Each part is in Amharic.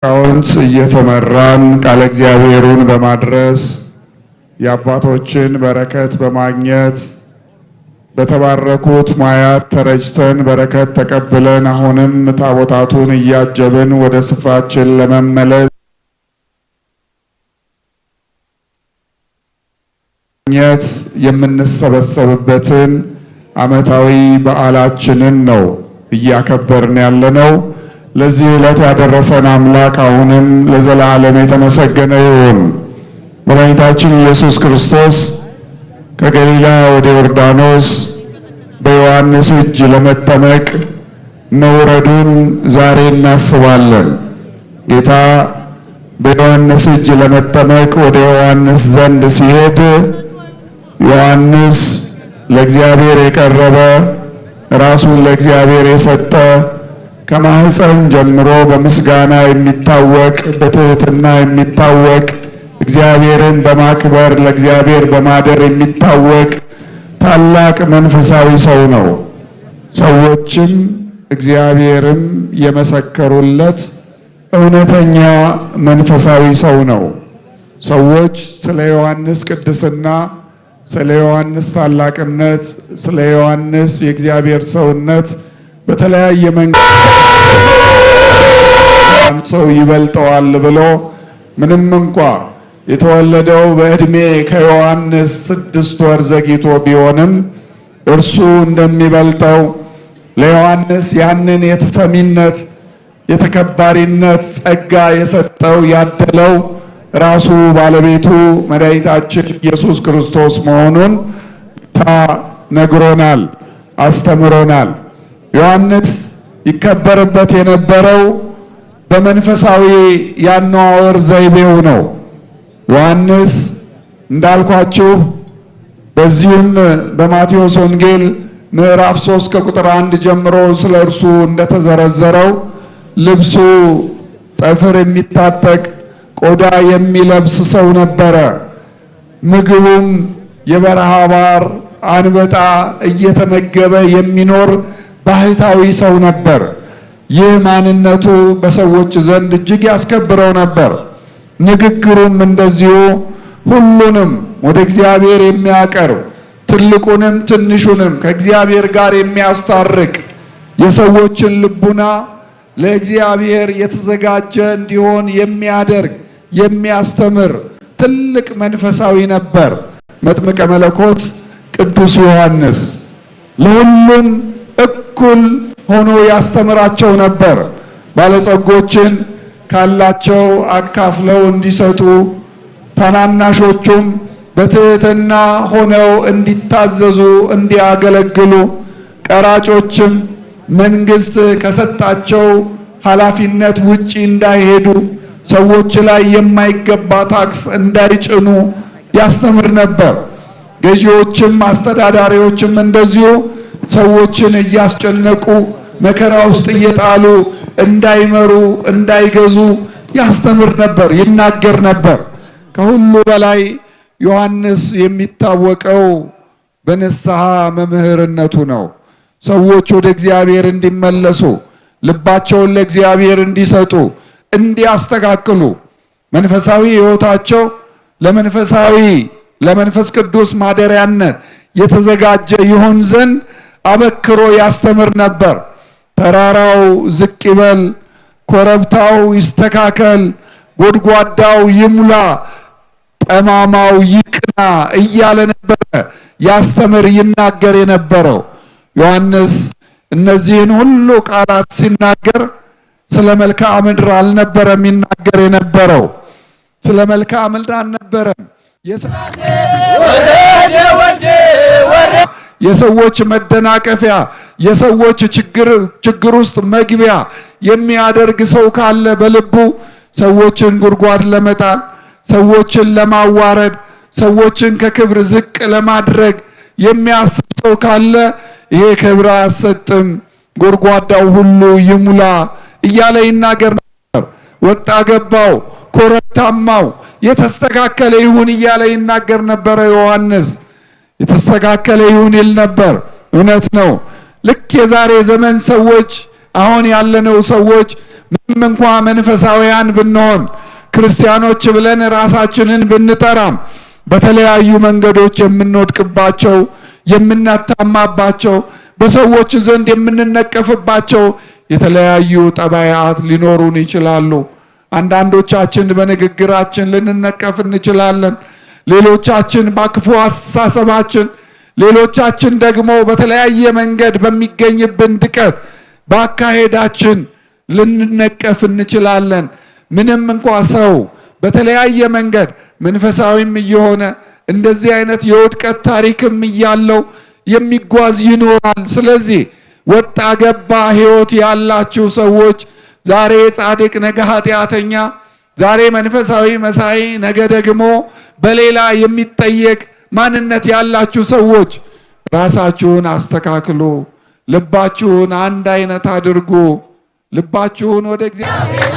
ቃውንት እየተመራን ቃለ እግዚአብሔሩን በማድረስ የአባቶችን በረከት በማግኘት በተባረኩት ማያት ተረጅተን በረከት ተቀብለን አሁንም ታቦታቱን እያጀብን ወደ ስፍራችን ለመመለስ የምንሰበሰብበትን ዓመታዊ በዓላችንን ነው እያከበርን ያለነው። ለዚህ ዕለት ያደረሰን አምላክ አሁንም ለዘላለም የተመሰገነ ይሁን። መድኃኒታችን ኢየሱስ ክርስቶስ ከገሊላ ወደ ዮርዳኖስ በዮሐንስ እጅ ለመጠመቅ መውረዱን ዛሬ እናስባለን። ጌታ በዮሐንስ እጅ ለመጠመቅ ወደ ዮሐንስ ዘንድ ሲሄድ ዮሐንስ ለእግዚአብሔር የቀረበ ራሱን ለእግዚአብሔር የሰጠ ከማህፀን ጀምሮ በምስጋና የሚታወቅ በትህትና የሚታወቅ እግዚአብሔርን በማክበር ለእግዚአብሔር በማደር የሚታወቅ ታላቅ መንፈሳዊ ሰው ነው። ሰዎችም እግዚአብሔርም የመሰከሩለት እውነተኛ መንፈሳዊ ሰው ነው። ሰዎች ስለ ዮሐንስ ቅድስና፣ ስለ ዮሐንስ ታላቅነት፣ ስለ ዮሐንስ የእግዚአብሔር ሰውነት በተለያየ መንገድ ሰው ይበልጠዋል ብሎ ምንም እንኳ የተወለደው በዕድሜ ከዮሐንስ 6 ወር ዘግይቶ ቢሆንም እርሱ እንደሚበልጠው ለዮሐንስ ያንን የተሰሚነት የተከባሪነት ጸጋ የሰጠው ያደለው ራሱ ባለቤቱ መድኃኒታችን ኢየሱስ ክርስቶስ መሆኑን ነግሮናል፣ አስተምሮናል። ዮሐንስ ይከበርበት የነበረው በመንፈሳዊ ያኗወር ዘይቤው ነው። ዮሐንስ እንዳልኳችሁ በዚህም በማቴዎስ ወንጌል ምዕራፍ 3 ከቁጥር 1 ጀምሮ ስለ እርሱ እንደተዘረዘረው ልብሱ ጠፍር የሚታጠቅ ቆዳ የሚለብስ ሰው ነበረ። ምግቡም የበረሃ ማር አንበጣ እየተመገበ የሚኖር ባህታዊ ሰው ነበር። ይህ ማንነቱ በሰዎች ዘንድ እጅግ ያስከብረው ነበር። ንግግሩም እንደዚሁ ሁሉንም ወደ እግዚአብሔር የሚያቀርብ ትልቁንም ትንሹንም ከእግዚአብሔር ጋር የሚያስታርቅ የሰዎችን ልቡና ለእግዚአብሔር የተዘጋጀ እንዲሆን የሚያደርግ የሚያስተምር ትልቅ መንፈሳዊ ነበር። መጥምቀ መለኮት ቅዱስ ዮሐንስ ለሁሉም እኩል ሆኖ ያስተምራቸው ነበር። ባለጸጎችን ካላቸው አካፍለው እንዲሰጡ፣ ታናናሾቹም በትህትና ሆነው እንዲታዘዙ እንዲያገለግሉ፣ ቀራጮችም መንግስት ከሰጣቸው ኃላፊነት ውጪ እንዳይሄዱ፣ ሰዎች ላይ የማይገባ ታክስ እንዳይጭኑ ያስተምር ነበር። ገዢዎችም አስተዳዳሪዎችም እንደዚሁ ሰዎችን እያስጨነቁ መከራ ውስጥ እየጣሉ እንዳይመሩ እንዳይገዙ ያስተምር ነበር፣ ይናገር ነበር። ከሁሉ በላይ ዮሐንስ የሚታወቀው በንስሐ መምህርነቱ ነው። ሰዎች ወደ እግዚአብሔር እንዲመለሱ፣ ልባቸውን ለእግዚአብሔር እንዲሰጡ፣ እንዲያስተካክሉ፣ መንፈሳዊ ሕይወታቸው ለመንፈስ ቅዱስ ማደሪያነት የተዘጋጀ ይሆን ዘንድ አበክሮ ያስተምር ነበር። ተራራው ዝቅ ይበል፣ ኮረብታው ይስተካከል፣ ጎድጓዳው ይሙላ፣ ጠማማው ይቅና እያለ ነበረ ያስተምር ይናገር የነበረው። ዮሐንስ እነዚህን ሁሉ ቃላት ሲናገር ስለ መልክዓ ምድር አልነበረም ይናገር የነበረው። ስለ መልክዓ ምድር አልነበረም። የሰዎች መደናቀፊያ፣ የሰዎች ችግር ውስጥ መግቢያ የሚያደርግ ሰው ካለ በልቡ ሰዎችን ጉድጓድ ለመጣል፣ ሰዎችን ለማዋረድ፣ ሰዎችን ከክብር ዝቅ ለማድረግ የሚያስብ ሰው ካለ ይሄ ክብር አያሰጥም፣ ጎድጓዳው ሁሉ ይሙላ እያለ ይናገር ነበር። ወጣ ገባው፣ ኮረብታማው የተስተካከለ ይሁን እያለ ይናገር ነበረ ዮሐንስ። የተስተካከለ ይሁን ይል ነበር። እውነት ነው። ልክ የዛሬ ዘመን ሰዎች አሁን ያለነው ሰዎች ምንም እንኳ መንፈሳውያን ብንሆን ክርስቲያኖች ብለን ራሳችንን ብንጠራም በተለያዩ መንገዶች የምንወድቅባቸው የምናታማባቸው በሰዎች ዘንድ የምንነቀፍባቸው የተለያዩ ጠባያት ሊኖሩን ይችላሉ። አንዳንዶቻችን በንግግራችን ልንነቀፍ እንችላለን። ሌሎቻችን በክፉ አስተሳሰባችን፣ ሌሎቻችን ደግሞ በተለያየ መንገድ በሚገኝብን ድቀት በአካሄዳችን ልንነቀፍ እንችላለን። ምንም እንኳ ሰው በተለያየ መንገድ መንፈሳዊም እየሆነ እንደዚህ አይነት የውድቀት ታሪክም እያለው የሚጓዝ ይኖራል። ስለዚህ ወጣ ገባ ሕይወት ያላችሁ ሰዎች ዛሬ ጻድቅ ነገ ኃጢአተኛ፣ ዛሬ መንፈሳዊ መሳይ ነገ ደግሞ በሌላ የሚጠየቅ ማንነት ያላችሁ ሰዎች ራሳችሁን አስተካክሉ። ልባችሁን አንድ አይነት አድርጉ። ልባችሁን ወደ እግዚአብሔር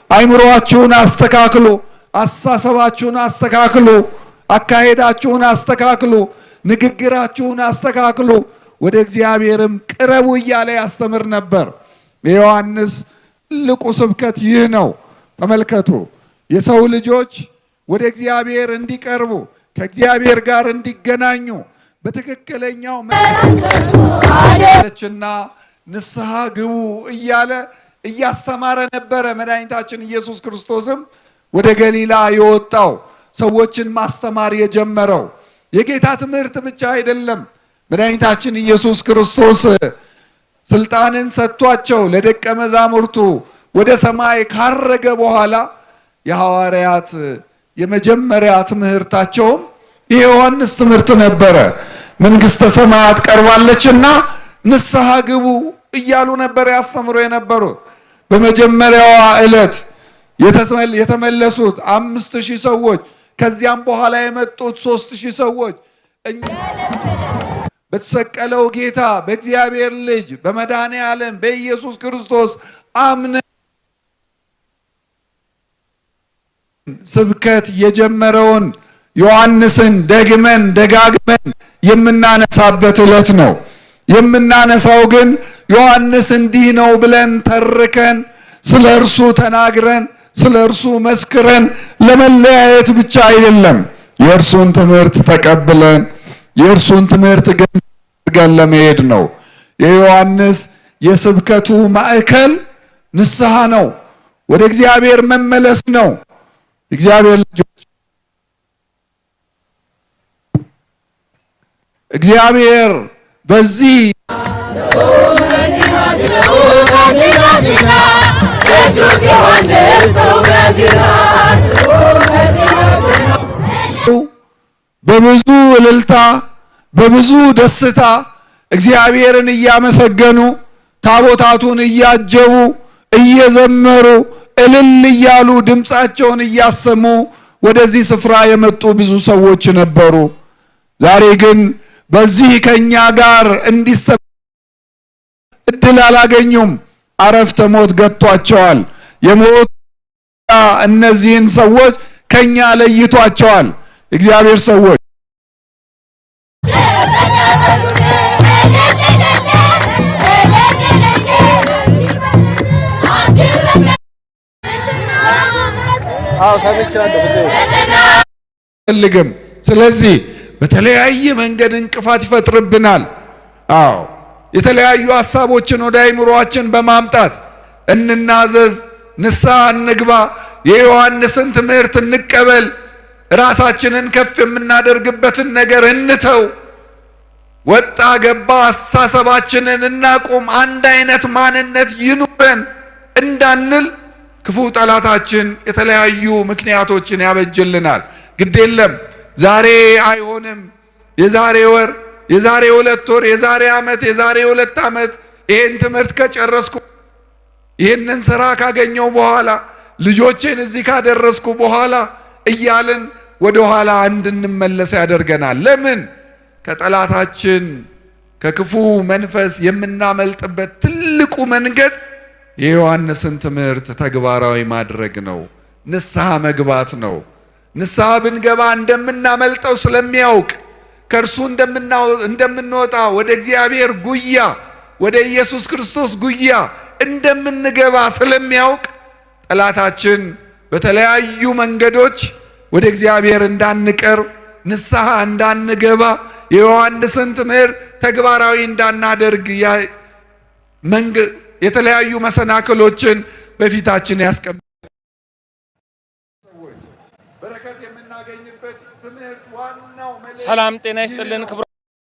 አይምሮአችሁን አስተካክሉ። አስተሳሰባችሁን አስተካክሉ። አካሄዳችሁን አስተካክሉ። ንግግራችሁን አስተካክሉ። ወደ እግዚአብሔርም ቅረቡ እያለ ያስተምር ነበር። የዮሐንስ ትልቁ ስብከት ይህ ነው። ተመልከቱ። የሰው ልጆች ወደ እግዚአብሔር እንዲቀርቡ ከእግዚአብሔር ጋር እንዲገናኙ በትክክለኛው መንገድና ንስሐ ግቡ እያለ እያስተማረ ነበረ። መድኃኒታችን ኢየሱስ ክርስቶስም ወደ ገሊላ የወጣው ሰዎችን ማስተማር የጀመረው የጌታ ትምህርት ብቻ አይደለም። መድኃኒታችን ኢየሱስ ክርስቶስ ስልጣንን ሰጥቷቸው ለደቀ መዛሙርቱ ወደ ሰማይ ካረገ በኋላ የሐዋርያት የመጀመሪያ ትምህርታቸውም የዮሐንስ ትምህርት ነበረ። መንግሥተ ሰማያት ቀርባለችና ንስሐ ግቡ እያሉ ነበር ያስተምሩ የነበሩት። በመጀመሪያዋ ዕለት የተመለሱት 5000 ሰዎች፣ ከዚያም በኋላ የመጡት 3000 ሰዎች በተሰቀለው ጌታ በእግዚአብሔር ልጅ በመድኃኔ ዓለም በኢየሱስ ክርስቶስ አምነን ስብከት የጀመረውን ዮሐንስን ደግመን ደጋግመን የምናነሳበት ዕለት ነው። የምናነሳው ግን ዮሐንስ እንዲህ ነው ብለን ተርከን ስለ እርሱ ተናግረን ስለ እርሱ መስክረን ለመለያየት ብቻ አይደለም። የእርሱን ትምህርት ተቀብለን የእርሱን ትምህርት ገንዘን ለመሄድ ነው። የዮሐንስ የስብከቱ ማዕከል ንስሐ ነው። ወደ እግዚአብሔር መመለስ ነው። እግዚአብሔር ልጆች እግዚአብሔር በዚህ በብዙ እልልታ በብዙ ደስታ እግዚአብሔርን እያመሰገኑ ታቦታቱን እያጀቡ እየዘመሩ እልል እያሉ ድምፃቸውን እያሰሙ ወደዚህ ስፍራ የመጡ ብዙ ሰዎች ነበሩ። ዛሬ ግን በዚህ ከኛ ጋር እንዲሰበሰቡ እድል አላገኙም። አረፍተ ሞት ገጥቷቸዋል። የሞት እነዚህን ሰዎች ከኛ ለይቷቸዋል። እግዚአብሔር ሰዎች ፈልግም። ስለዚህ በተለያየ መንገድ እንቅፋት ይፈጥርብናል። የተለያዩ ሐሳቦችን ወደ አይምሮአችን በማምጣት እንናዘዝ፣ ንስሐ እንግባ፣ የዮሐንስን ትምህርት እንቀበል፣ ራሳችንን ከፍ የምናደርግበትን ነገር እንተው፣ ወጣ ገባ አስተሳሰባችንን እናቁም፣ አንድ አይነት ማንነት ይኑረን እንዳንል ክፉ ጠላታችን የተለያዩ ምክንያቶችን ያበጅልናል። ግድ የለም ዛሬ አይሆንም፣ የዛሬ ወር፣ የዛሬ 2 ወር፣ የዛሬ ዓመት፣ የዛሬ 2 ዓመት ይህን ትምህርት ከጨረስኩ ይህንን ስራ ካገኘው በኋላ ልጆቼን እዚህ ካደረስኩ በኋላ እያልን ወደ ኋላ እንድንመለስ ያደርገናል። ለምን? ከጠላታችን ከክፉ መንፈስ የምናመልጥበት ትልቁ መንገድ የዮሐንስን ትምህርት ተግባራዊ ማድረግ ነው። ንስሐ መግባት ነው። ንስሐ ብንገባ እንደምናመልጠው ስለሚያውቅ ከእርሱ እንደምንወጣ ወደ እግዚአብሔር ጉያ ወደ ኢየሱስ ክርስቶስ ጉያ እንደምንገባ ስለሚያውቅ ጠላታችን በተለያዩ መንገዶች ወደ እግዚአብሔር እንዳንቀርብ ንስሐ እንዳንገባ የዮሐንስን ትምህርት ተግባራዊ እንዳናደርግ የተለያዩ መሰናክሎችን በፊታችን ያስቀምጣል። በረከት የምናገኝበት ትምህርት ዋናው ሰላም ጤና ይስጥልን።